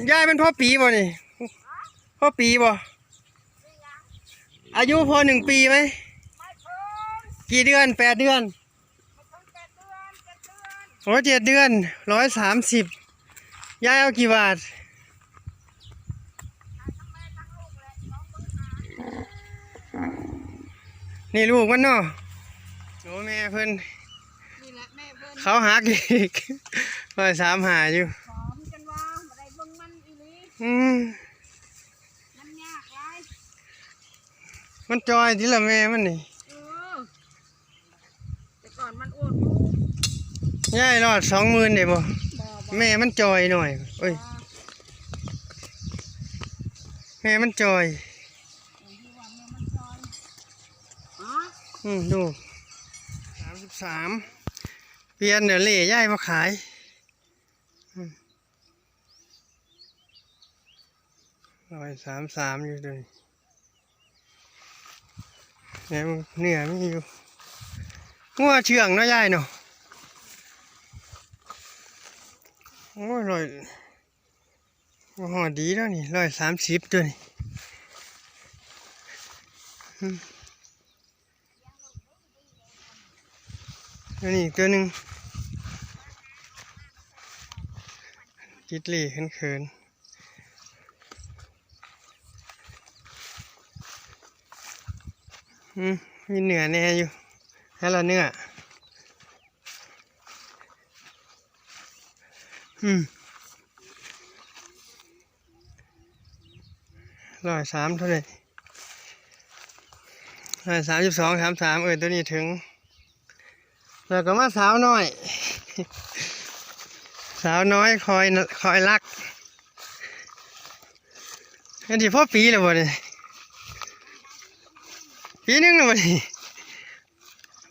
ยายมันพ่อปีบ่นี่พ่อปีบ่อายุพอ1 ปีไหมกี่เดือน8 เดือนโอ้7 เดือน130ยายเอากี่บาทนี่ลูกมันเนาะโอ้แม่เพิ่นเขาหักอีก135อยู่มันจอยที่ละแม่มันนี่แต่ก่อนมันอ้วนย่ายรอด20,000ได้บ่แม่มันจอยหน่อยเอ้ยแม่มันจอยดู33เปลี่ยนเดี๋ยวเล่ย่ายมาขาย133อยู่ด้วยเนี่ยเนื้อไม่อยู่งัวเชื่องเนาะย่ายเนาะโอ้ยห่อดีแล้วนี่130ตัวนี่อันนี้ตัวหนึ่งจิตลี่เขินมีเนื้อแน่อยู่ให้เราเนื้อ103เท่าไหร่132 33ตัวนี้ถึงแล้วก็มาสาวน้อยคอยรักอันที่พ่อปีเลยบ่เนี่ยปีนึงเลยบ่เนี่ย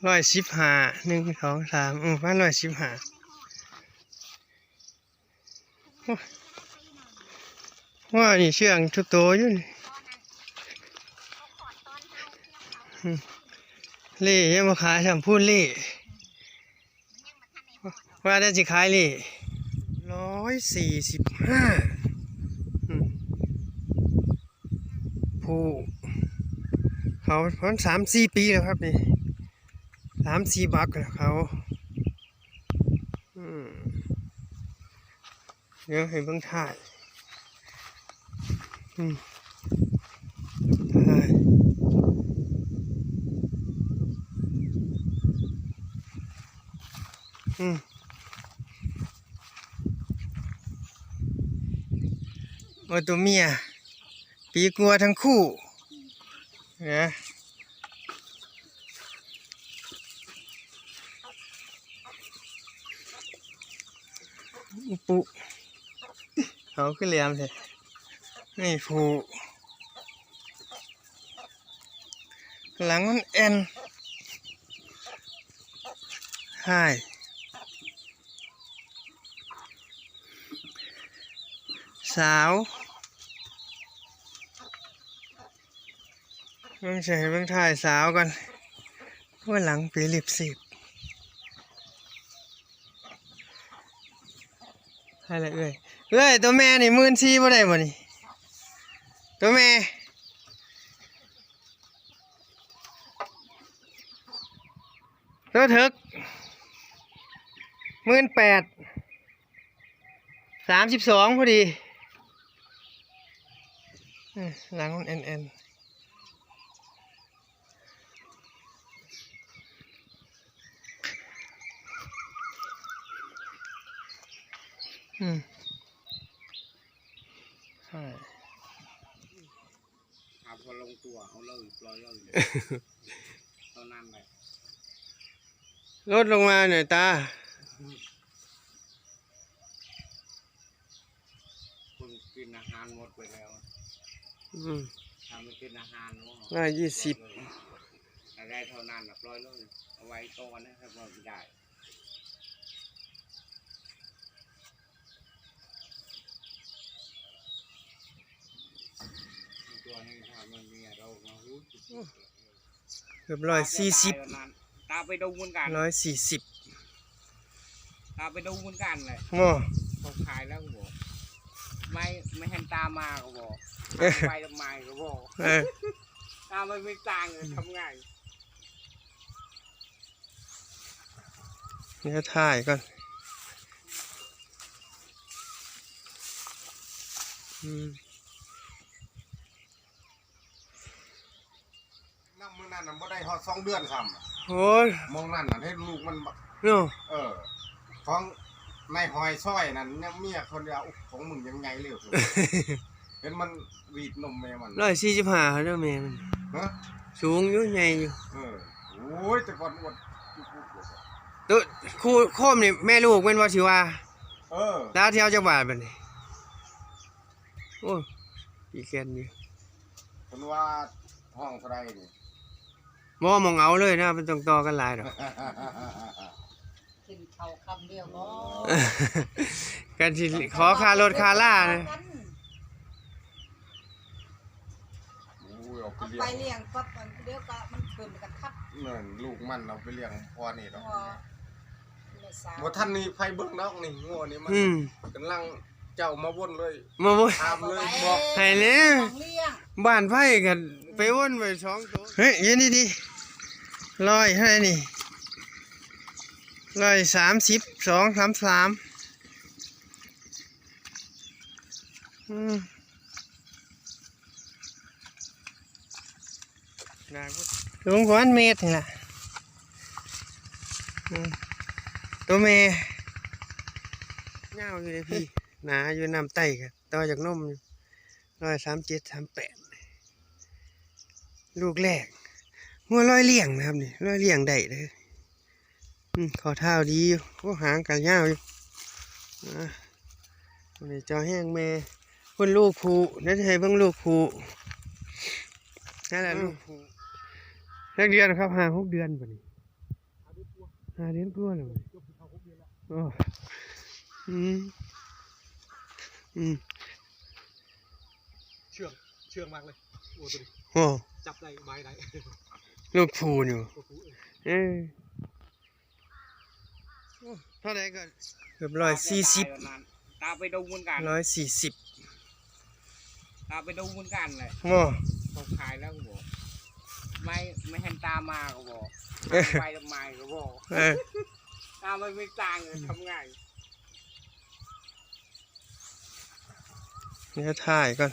115 1 2 3พัน115ว่านี่เชื่องทุกตัวอยู่นี่เล่ยังมาขายทำพูดเล่ว่าได้สิขายเล่145ผู้เขาพ้น3-4 ปีแล้วครับนี่3-4 บักแล้วเขาเดี๋ยวให้เบิ่งถ่ายโอ้ตัวเมียปีกลัวทั้งคู่นะปุ๊เขาขึ้นเรียมเลยนี่ผูหลังมันเอ็นใช่สาวเบิ่งใส่เบิ่งถ่ายสาวกันว่าหลังปี10อะไรตัวแม่นี่14,000บ่ได้บ่นี่ตัวแม่ตัวถึก18,000 32พอดีหลังมันเอ็นใช่พอลงตัวเอาเลยปล่อยเลยตอนนั้นเลยลดลงมาหน่อยตาคุณกินอาหารหมดไปแล้วทำไปกินอาหาร120ได้เท่านั้นปล่อยเลยเอาไว้ก่อนนะครับว่าไม่ได้ตัวนี้ถ้ามันมีเราหูเกือบ140ตาไปดูเหมือนกัน140ตาไปดูเหมือนกันเลยโอ้เขาขายแล้วบอก ไม่เห็นตามาก็บอกไปทำไมก็บอก ตาไม่ต่างเลยทำไง เดี๋ยวถ่ายก่อนน้ำมือนั่นน่ะบ่ได้ฮอด2 เดือนซ้ำ โอ้ย มองนั่นน่ะให้ลูกมันบัก เนาะ ของในหอยซ้อยนั่นเนี่ยเมียคนเดียวอุ๊ยของมึงยังไงเร็วสุด เห็นมันวีดนมแม่มัน 145เด้อแม่มัน ฮะ สูงอยู่ใหญ่อยู่ โอ้ยแต่ก่อนอวด ตัวคู่โคมนี่แม่ลูกแม่นว่าสิว่า เ ดาวเที่ยวจักบาทบัดนี้โอ้ยอีแกนอยู่ คนว่าห้องเท่าไรนี่ บ่มองเอาเลยนะมันต้องต่อกันหลายดอก กินข้าวคำเดียวบ่ กันสิขอค่ารถค่าล่านะ โอ้ยเอา เอา ไป ไป เลี้ยง เลี้ยงปั๊บมันเดี๋ยวก็มันขึ้นกันทับ นั่นลูกมันเอาไปเลี้ยงพอนี่ดอก หัวแม่สาว บ่ทันนี่ไผเบิ่งดอกนี่งัวนี่มัน อืม กำลังเจ้ามาวนเลย มาบ่ ตามเลยบอก ให้แล้ว ของเลี้ยง บ้านไผกันไปวนไป2ตัวเฮ้ยยืนดีๆ100เท่าไหร่นี่132 33สูงกว่า1 เมตรนี่ล่ะตัวแม่ยาวอยู่เลยพี่หนาอยู่น้ำไตกันต่อจากนมอยู่137 38ลูกแรกหัวร้อยเลี่ยงนะครับนี่ร้อยเลี่ยงได้เลยขอเท้าดีอยู่โอ้หางกันยาวอยู่คนนี้จอแห้งแม่คนลูกผูนั่นให้เบิ่งลูกผูนั่นแหละลูกผูสักเดือนครับ5-6 เดือนป่ะนี่5 เดือนกว่าแล้วโอ้เชื่องมากเลยโอ้ตัวนี้ โอ้ จับได้ไม้ได้ ลูกผูอยู่ ตัวผู้เเองท่าไหร่ก็เกือบ140 ตาไปดูเหมือนกัน 140 ตาไปดูเหมือนกันเลย โอ้ เขาขายแล้วก็บอกไม่เห็นตามาก็บอกไปทำไมก็บอก ตาไม่ต่างเลยทำไง เดี๋ยวถ่ายก่อน